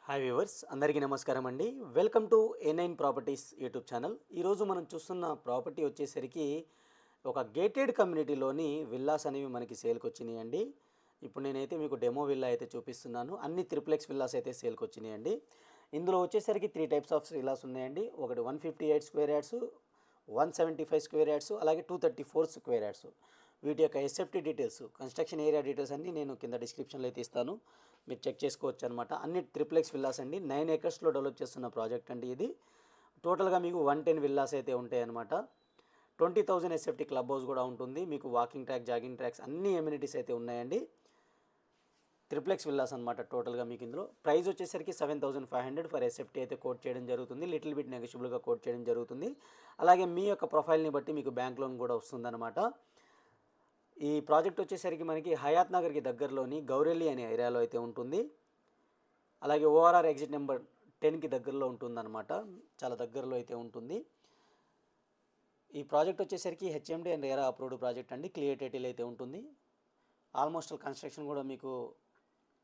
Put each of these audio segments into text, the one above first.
Hi viewers, అందరికీ నమస్కారం అండి. Welcome to A9 properties YouTube channel. ఈరోజు మనం చూస్తున్న ప్రాపర్టీ వచ్చేసరికి ఒక గేటెడ్ కమ్యూనిటీలోని విల్లాస్ అనేవి మనకి సేల్కి వచ్చినాయండి. ఇప్పుడు నేనైతే మీకు డెమో విల్లా అయితే చూపిస్తున్నాను. అన్ని త్రిప్లెక్స్ విల్లాస్ అయితే సేల్కి వచ్చినాయండి. ఇందులో వచ్చేసరికి 3 టైప్స్ ఆఫ్ విల్లాస్ ఉన్నాయండి. ఒకటి 158 స్క్వేర్ యార్డ్స్, 175 స్క్వేర్ యార్డ్స్, అలాగే 234 స్క్వేర్ యార్డ్స్. వీటి యొక్క SFT details, construction area details అన్నీ నేను కింద డిస్క్రిప్షన్లో అయితే ఇస్తాను. మీరు చెక్ చేసుకోవచ్చు అనమాట. అన్ని ట్రిప్లెక్స్ విల్లాస్ అండి. 9 ఏకర్స్లో డెవలప్ చేస్తున్న ప్రాజెక్ట్ అండి ఇది. టోటల్గా మీకు 110 విల్లాస్ అయితే ఉంటాయి అనమాట. 20,000 ఎస్ఎఫ్టీ క్లబ్ హౌస్ కూడా ఉంటుంది. మీకు వాకింగ్ ట్రాక్, జాగింగ్ ట్రాక్స్ అన్ని ఎమ్యూనిటీస్ అయితే ఉన్నాయండి. ట్రిప్లెక్స్ విల్లాస్ అనమాట. టోటల్గా మీకు ఇందులో ప్రైస్ వచ్చేసరికి 7,500 ఫర్ ఎస్ఎఫ్టీ అయితే కోట్ చేయడం జరుగుతుంది. లిటిల్ బిట్ నెగోషియబుల్గా కోట్ చేయడం జరుగుతుంది. అలాగే మీ యొక్క ప్రొఫైల్ని బట్టి మీకు బ్యాంక్ లోన్ కూడా వస్తుందన్నమాట. ఈ ప్రాజెక్ట్ వచ్చేసరికి మనకి హయాత్ నగర్కి దగ్గరలోని గౌరెల్లి అనే ఏరియాలో అయితే ఉంటుంది. అలాగే ఓఆర్ఆర్ ఎగ్జిట్ నెంబర్ 10కి దగ్గరలో ఉంటుందన్నమాట. చాలా దగ్గరలో అయితే ఉంటుంది. ఈ ప్రాజెక్ట్ వచ్చేసరికి హెచ్ఎండి అండ్ ఏరా అప్రూవ్డ్ ప్రాజెక్ట్ అండి. క్లియర్ టైటిల్ అయితే ఉంటుంది. ఆల్మోస్ట్ కన్స్ట్రక్షన్ కూడా మీకు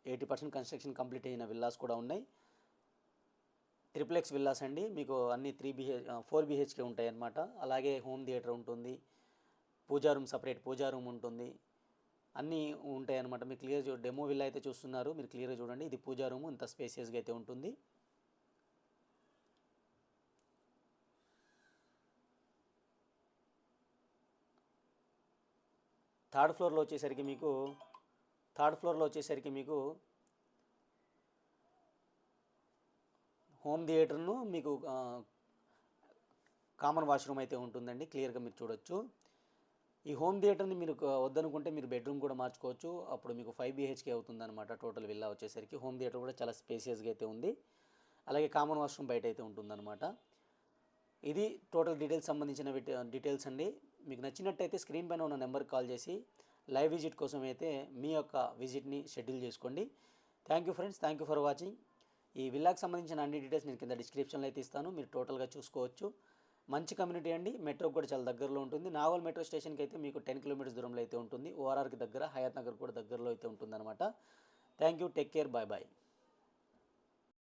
80% కన్స్ట్రక్షన్ కంప్లీట్ అయిన విల్లాస్ కూడా ఉన్నాయి. ట్రిప్లెక్స్ విల్లాస్ అండి. మీకు అన్ని 4 BHK ఉంటాయి అన్నమాట. అలాగే హోమ్ థియేటర్ ఉంటుంది. పూజా రూమ్, సపరేట్ పూజా రూమ్ ఉంటుంది. అన్నీ ఉంటాయి అన్నమాట. మీరు క్లియర్ డెమో విల్లా అయితే చూస్తున్నారు. మీరు క్లియర్గా చూడండి. ఇది పూజా రూమ్, ఇంత స్పేసియస్గా అయితే ఉంటుంది. థర్డ్ ఫ్లోర్లో వచ్చేసరికి మీకు హోమ్ థియేటర్ను, మీకు కామన్ వాష్రూమ్ అయితే ఉంటుందండి. క్లియర్గా మీరు చూడొచ్చు. ఈ హోమ్ థియేటర్ని మీరు వద్దనుకుంటే మీరు బెడ్రూమ్ కూడా మార్చుకోవచ్చు. అప్పుడు మీకు 5 BHK అవుతుందన్నమాట. టోటల్ విల్లా వచ్చేసరికి హోమ్ థియేటర్ కూడా చాలా స్పేసియస్గా అయితే ఉంది. అలాగే కామన్ వాష్రూమ్ బయట అయితే ఉంటుందన్నమాట. ఇది టోటల్ డీటెయిల్స్ సంబంధించిన డీటెయిల్స్ అండి. మీకు నచ్చినట్టయితే స్క్రీన్ పైన ఉన్న నెంబర్కి కాల్ చేసి లైవ్ విజిట్ కోసం అయితే మీ యొక్క విజిట్ని షెడ్యూల్ చేసుకోండి. Thank you friends, thank you for watching. ఈ విల్లాకి సంబంధించిన అన్ని డీటెయిల్స్ నేను కింద డిస్క్రిప్షన్లో అయితే ఇస్తాను. మీరు టోటల్గా చూసుకోవచ్చు. మంచి కమ్యూనిటీ అండి. మెట్రోకి కూడా చాలా దగ్గరలో ఉంటుంది. నావల్ మెట్రో స్టేషన్కి అయితే మీకు 10 కిలోమీటర్స్ దూరంలో అయితే ఉంటుంది. ఓఆర్ఆర్కి దగ్గర, హయాత్ నగర్ కూడా దగ్గరలో అయితే ఉంటుందన్నమాట. Thank you, take care, bye bye.